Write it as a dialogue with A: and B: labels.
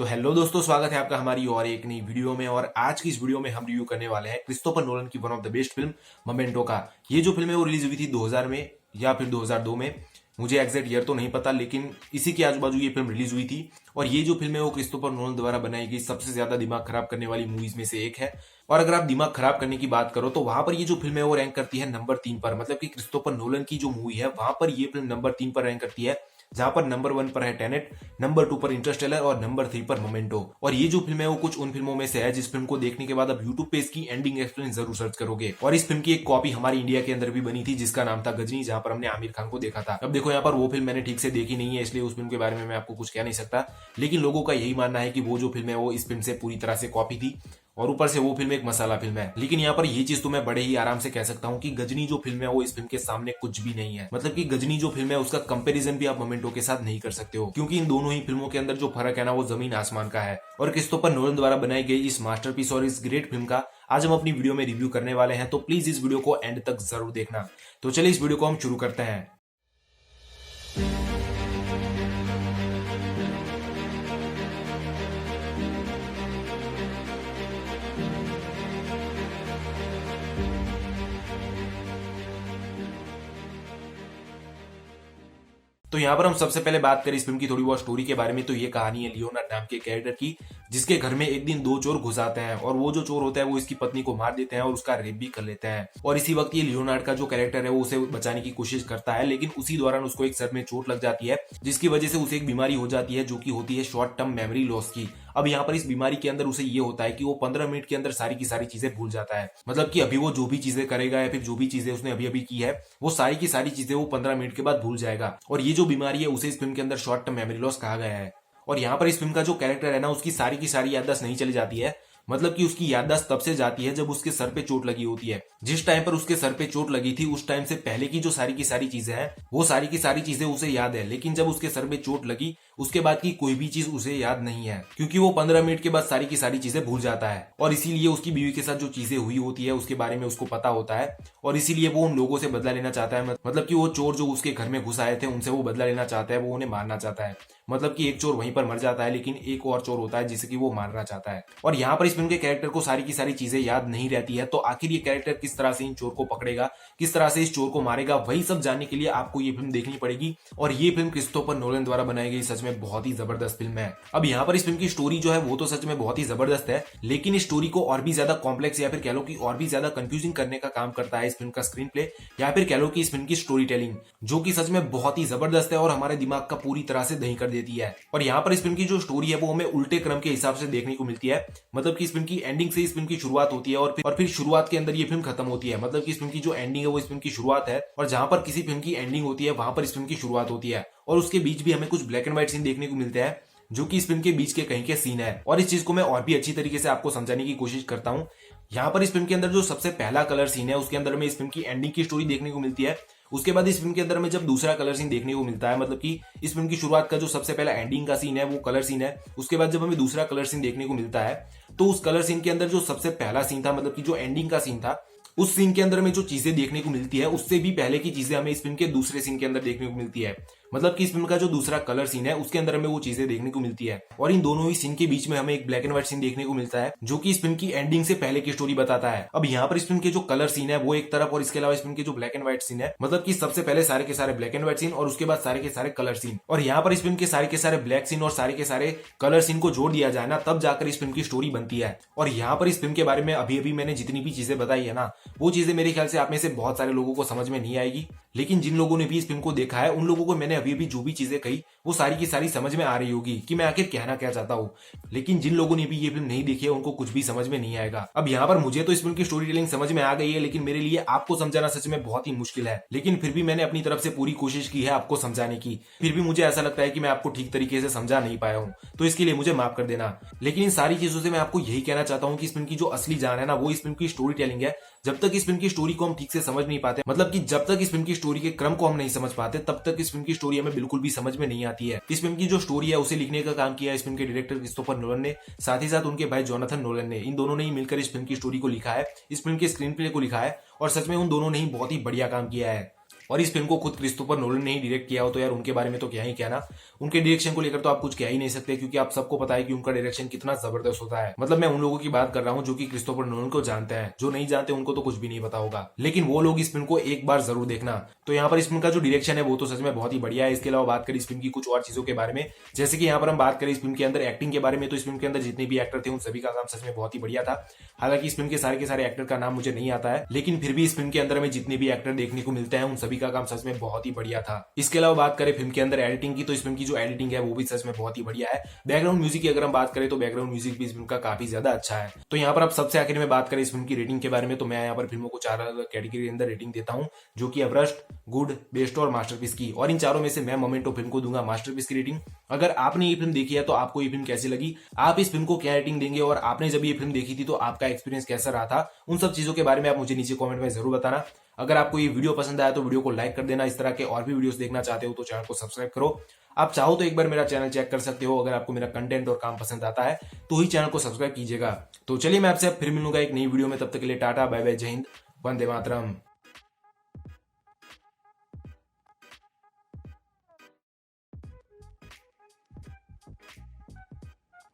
A: तो हेलो दोस्तों, स्वागत है आपका हमारी और एक नई वीडियो में। और आज की इस वीडियो में हम रिव्यू करने वाले हैं क्रिस्टोफर नोलन की one of the best film memento का। ये जो फिल्म है वो रिलीज हुई थी 2000 में या फिर 2002 में, मुझे एग्जैक्ट ईयर तो नहीं पता, लेकिन इसी के आजू बाजू ये फिल्म रिलीज हुई थी। और ये जो फिल्म है वो क्रिस्टोफर नोलन द्वारा बनाई गई सबसे ज्यादा दिमाग खराब करने वाली मूवीज में से एक है। और अगर आप दिमाग खराब करने की बात करो तो वहां पर ये जो फिल्म है वो रैंक करती है नंबर 3 पर। मतलब कि क्रिस्टोफर नोलन की जो मूवी है वहां पर ये फिल्म नंबर 3 पर रैंक करती है, जहां पर नंबर 1 पर है टेनेट, नंबर 2 पर इंटरस्टेलर और नंबर 3 पर मोमेंटो। और ये जो फिल्म है वो कुछ उन फिल्मों में से है जिस फिल्म को देखने के बाद आप यूट्यूब पे इसकी एंडिंग एक्सप्लेन जरूर सर्च करोगे। और इस फिल्म की एक कॉपी हमारी इंडिया के अंदर भी बनी थी जिसका नाम था गजनी, जहां पर हमने आमिर खान को देखा था। अब देखो यहाँ पर वो फिल्म मैंने ठीक से देखी नहीं है, इसलिए उस फिल्म के बारे में मैं आपको कुछ कह नहीं सकता, लेकिन लोगों का यही मानना है कि वो जो फिल्म है वो इस फिल्म से पूरी तरह से कॉपी थी और ऊपर से वो फिल्म एक मसाला फिल्म है। लेकिन यहाँ पर ये चीज तो मैं बड़े ही आराम से कह सकता हूँ कि गजनी जो फिल्म है वो इस फिल्म के सामने कुछ भी नहीं है। मतलब कि गजनी जो फिल्म है उसका कंपैरिजन भी आप मोमेंटो के साथ नहीं कर सकते हो, क्योंकि इन दोनों ही फिल्मों के अंदर जो फर्क है ना वो जमीन आसमान का है। और क्रिस्टोफर नोलन द्वारा बनाई गई इस मास्टरपीस और इस ग्रेट फिल्म का आज हम अपनी वीडियो में रिव्यू करने वाले हैं, तो प्लीज इस वीडियो को एंड तक जरूर देखना। तो चलिए इस वीडियो को हम शुरू करते हैं। तो यहाँ पर हम सबसे पहले बात करें इस फिल्म की थोड़ी बहुत स्टोरी के बारे में, तो ये कहानी है लियोनार्ड नाम के कैरेक्टर की, जिसके घर में एक दिन दो चोर घुस आते हैं और वो जो चोर होता है वो इसकी पत्नी को मार देते हैं और उसका रेप भी कर लेते हैं। और इसी वक्त ये लियोनार्ड का जो कैरेक्टर है वो उसे बचाने की कोशिश करता है, लेकिन उसी दौरान उसको एक सर में चोट लग जाती है, जिसकी वजह से उसे एक बीमारी हो जाती है जो कि होती है शॉर्ट टर्म मेमोरी लॉस की। अब यहाँ पर इस बीमारी के अंदर उसे ये होता है कि वो 15 मिनट के अंदर सारी की सारी चीजें भूल जाता है। मतलब कि अभी वो जो भी चीजें करेगा या फिर जो भी चीजें उसने अभी अभी की है वो सारी की सारी चीजें वो 15 मिनट के बाद भूल जाएगा। और ये जो बीमारी है उसे इस फिल्म के अंदर शॉर्ट टर्म मेमोरी लॉस कहा गया है। और यहाँ पर इस फिल्म का जो कैरेक्टर है ना उसकी सारी की सारी याददाश्त नहीं चली जाती है। मतलब कि उसकी याददाश्त तब से जाती है जब उसके सर पे चोट लगी होती है। जिस टाइम पर उसके सर पे चोट लगी थी उस टाइम से पहले की जो सारी की सारी चीजें हैं वो सारी की सारी चीजें उसे याद है, लेकिन जब उसके सर पे चोट लगी उसके बाद की कोई भी चीज उसे याद नहीं है, क्योंकि वो 15 मिनट के बाद सारी की सारी चीजें भूल जाता है। और इसीलिए उसकी बीवी के साथ जो चीजें हुई होती है उसके बारे में उसको पता होता है और इसीलिए वो उन लोगों से बदला लेना चाहता है। मतलब कि वो चोर जो उसके घर में घुस आए थे उनसे वो बदला लेना चाहता है, वो उन्हें मारना चाहता है। मतलब कि एक चोर वहीं पर मर जाता है, लेकिन एक और चोर होता है जिसे कि वो मारना चाहता है। और यहाँ पर इस फिल्म के कैरेक्टर को सारी की सारी चीजें याद नहीं रहती है, तो आखिर ये कैरेक्टर किस तरह से इन चोर को पकड़ेगा, किस तरह से इस चोर को मारेगा, वही सब जानने के लिए आपको ये फिल्म देखनी पड़ेगी। और ये फिल्म क्रिस्टोफर नोलन द्वारा बनाई गई सच में बहुत ही जबरदस्त फिल्म है। अब यहाँ पर इस फिल्म की स्टोरी जो है वो तो सच में बहुत ही जबरदस्त है, लेकिन इस स्टोरी को और भी ज्यादा कॉम्प्लेक्स या फिर कह लो कि और भी ज्यादा कंफ्यूजिंग करने का काम करता है इस फिल्म का स्क्रीन प्ले, या फिर कह लो कि इस फिल्म की स्टोरी टेलिंग, जो कि सच में बहुत ही जबरदस्त है और हमारे दिमाग का पूरी तरह से दही कर देती है। और यहाँ पर इस फिल्म की जो स्टोरी है वो हमें उल्टे क्रम के हिसाब से देखने को मिलती है। मतलब कि इस फिल्म की एंडिंग से इस फिल्म की शुरुआत होती है और फिर शुरुआत के अंदर ये फिल्म खत्म होती है। मतलब कि इस फिल्म की जो एंडिंग है वो इस फिल्म की शुरुआत है, और जहां पर किसी फिल्म की एंडिंग होती है वहां पर इस फिल्म की शुरुआत होती है। और उसके बीच भी हमें कुछ ब्लैक एंड व्हाइट सीन देखने को मिलते हैं जो कि इस फिल्म के बीच के कहीं के सीन है। और इस चीज को मैं और भी अच्छी तरीके से आपको समझाने की कोशिश करता हूँ। यहाँ पर इस फिल्म के अंदर जो सबसे पहला कलर सीन है उसके अंदर में इस फिल्म की एंडिंग की स्टोरी देखने को मिलती है। उसके बाद इस फिल्म के अंदर में जब दूसरा कलर सीन देखने को मिलता है, मतलब कि इस फिल्म की शुरुआत का जो सबसे पहला एंडिंग का सीन है वो कलर सीन है, उसके बाद जब हमें दूसरा कलर सीन देखने को मिलता है तो उस कलर सीन के अंदर जो सबसे पहला सीन था, मतलब कि जो एंडिंग का सीन था, उस सीन के अंदर में जो चीजें देखने को मिलती है उससे भी पहले की चीजें हमें इस फिल्म के दूसरे सीन के अंदर देखने को मिलती है। मतलब कि इस फिल्म का जो दूसरा कलर सीन है उसके अंदर हमें वो चीजें देखने को मिलती है। और इन दोनों ही सीन के बीच में हमें एक ब्लैक एंड व्हाइट सीन देखने को मिलता है जो कि इस फिल्म की एंडिंग से पहले की स्टोरी बताता है। अब यहाँ पर इस फिल्म के जो कलर सीन है वो एक तरफ, और इसके अलावा इस फिल्म के जो ब्लैक एंड व्हाइट सीन है, मतलब कि सबसे पहले सारे के सारे ब्लैक एंड व्हाइट सीन और उसके बाद सारे के सारे कलर सीन। और यहाँ पर इस फिल्म के सारे ब्लैक सीन और सारे के सारे कलर सीन को जोड़ दिया जाए ना, तब जाकर इस फिल्म की स्टोरी बनती है। और यहाँ पर इस फिल्म के बारे में अभी अभी मैंने जितनी भी चीजें बताई है ना, वो चीजें मेरे ख्याल से आप में से बहुत सारे लोगों को समझ में नहीं आएगी, लेकिन जिन लोगों ने भी इस फिल्म को देखा है उन लोगों को मैंने अभी अभी जो भी चीजें कही वो सारी की सारी समझ में आ रही होगी कि मैं आखिर कहना क्या चाहता हूँ। लेकिन जिन लोगों ने भी ये फिल्म नहीं देखी है उनको कुछ भी समझ में नहीं आएगा। अब यहाँ पर मुझे तो इस फिल्म की स्टोरी टेलिंग समझ में आ गई है, लेकिन मेरे लिए आपको समझाना सच में बहुत ही मुश्किल है। लेकिन फिर भी मैंने अपनी तरफ से पूरी कोशिश की है आपको समझाने की। फिर भी मुझे ऐसा लगता है कि मैं आपको ठीक तरीके से समझा नहीं पाया हूँ, तो इसके लिए मुझे माफ कर देना। लेकिन इन सारी चीजों से मैं आपको यही कहना चाहता हूँ कि इस फिल्म की जो असली जान है ना वो इस फिल्म की स्टोरी टेलिंग है। जब तक इस फिल्म की स्टोरी को हम ठीक से समझ नहीं पाते, मतलब कि जब तक इस फिल्म की स्टोरी के क्रम को हम नहीं समझ पाते, तब तक इस फिल्म की स्टोरी हमें बिल्कुल भी समझ में नहीं आती है। इस फिल्म की जो स्टोरी है उसे लिखने का काम किया है इस फिल्म के डायरेक्टर क्रिस्टोफर नोलन ने, साथ ही साथ उनके भाई जोनाथन नोलन ने। इन दोनों ने ही मिलकर इस फिल्म की स्टोरी को लिखा है, इस फिल्म के स्क्रीन प्ले को लिखा है, और सच में उन दोनों ने ही बहुत ही बढ़िया काम किया है। और इस फिल्म को खुद क्रिस्टोफर नोलन ने ही डायरेक्ट किया हो तो यार उनके बारे में तो क्या ही कहना। उनके डायरेक्शन को लेकर तो आप कुछ कह ही नहीं सकते, क्योंकि आप सबको पता है कि उनका डायरेक्शन कितना जबरदस्त होता है। मतलब मैं उन लोगों की बात कर रहा हूँ जो कि क्रिस्टोफर नोलन को जानते हैं, जो नहीं जानते उनको तो कुछ भी नहीं पता होगा, लेकिन वो लोग इस फिल्म को एक बार जरूर देखना। तो यहाँ पर इस फिल्म का जो डायरेक्शन है वो तो सच में बहुत ही बढ़िया है। इसके अलावा बात करें इस फिल्म की कुछ और चीजों के बारे में, जैसे कि यहाँ पर हम बात करें इस फिल्म के अंदर एक्टिंग के बारे में, तो इस फिल्म के अंदर जितने भी एक्टर थे उन सभी का काम सच में बहुत ही बढ़िया था। हालांकि इस फिल्म के सारे एक्टर का नाम मुझे नहीं आता है, लेकिन फिर भी इस फिल्म के अंदर हमें जितने भी एक्टर देखने को मिलते हैं उन सभी का काम सच में बहुत ही बढ़िया था। इसके अलावा बात करें फिल्म के अंदर एडिटिंग की, तो इस फिल्म की जो एडिटिंग है वो भी सच में बहुत ही बढ़िया है। बैकग्राउंड म्यूजिक की अगर हम बात करें तो बैकग्राउंड म्यूजिक भी इस फिल्म का काफी ज्यादा अच्छा है। तो यहाँ पर अब सबसे आखिर में बात करें इस फिल्म की रेटिंग के बारे में, तो मैं यहाँ पर फिल्मों को 4 अलग कैटेगरी के अंदर रेटिंग देता हूँ, जो कि एवरेस्ट, गुड, बेस्ट और मास्टरपीस की। और इन चारों में से मैं मोमेंटो फिल्म को दूंगा मास्टरपीस की रेटिंग। अगर आपने ये फिल्म देखी है तो आपको ये फिल्म कैसी लगी, आप इस फिल्म को क्या रेटिंग देंगे, और आपने जब ये फिल्म देखी थी तो आपका एक्सपीरियंस कैसा रहा था, उन सब चीजों के बारे में आप मुझे नीचे कमेंट में जरूर बताना। अगर आपको ये वीडियो पसंद आया तो वीडियो को लाइक कर देना। इस तरह के और भी वीडियोस देखना चाहते हो तो चैनल को सब्सक्राइब करो। आप चाहो तो एक बार मेरा चैनल चेक कर सकते हो, अगर आपको मेरा कंटेंट और काम पसंद आता है तो ही चैनल को सब्सक्राइब कीजिएगा। तो चलिए मैं आपसे फिर मिलूंगा एक नई वीडियो में, तब तक के लिए टाटा बाय बाय, जय हिंद, वंदे मातरम।